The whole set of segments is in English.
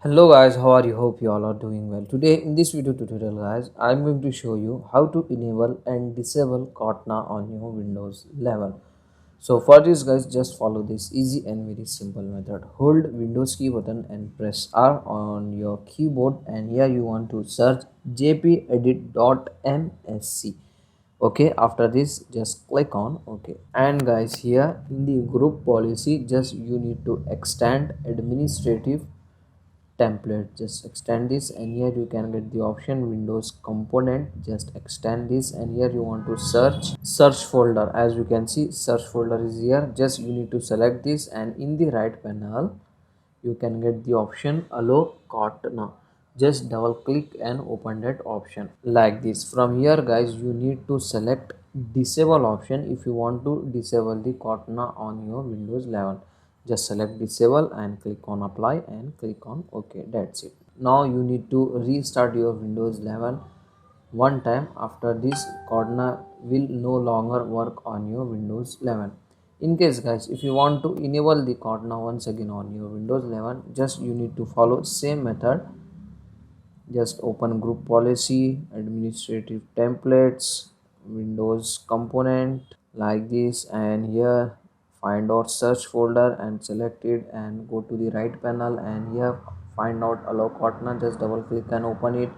Hello guys, how are you? Hope you all are doing well. Today in this video tutorial guys, I'm going to show you how to enable and disable Cortana on your Windows 11. So for this guys, just follow this easy and very simple method. Hold Windows key button and press R on your keyboard, and here you want to search jpedit.msc. Okay, after this just click on OK, and guys here in the group policy just you need to extend administrative template. Just extend this, and here you can get the option Windows component. Just extend this, and here you want to search folder. As you can see, search folder is here. Just you need to select this, and in the right panel you can get the option allow Cortana. Just double click and open that option like this. From here guys, you need to select disable option if you want to disable the Cortana on your Windows 11. Just select disable and click on apply and click on OK. That's it. Now you need to restart your Windows 11 one time. After this, Cortana will no longer work on your Windows 11. In case guys, if you want to enable the Cortana once again on your Windows 11, just you need to follow same method. Just open group policy, administrative templates, Windows component like this, and here find out search folder and select it, and go to the right panel, and here find out allow Cortana. Just double click and open it.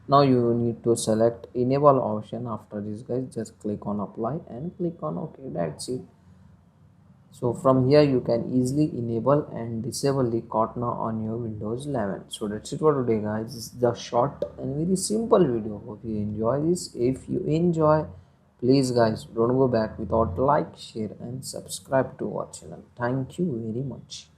Now you need to select enable option. After this guys, just click on apply and click on OK. That's it. So from here you can easily enable and disable the Cortana on your Windows 11. So that's it for today guys. This is the short and very simple video. Hope you enjoy this. If you enjoy, please guys don't go back without like, share and subscribe to our channel. Thank you very much.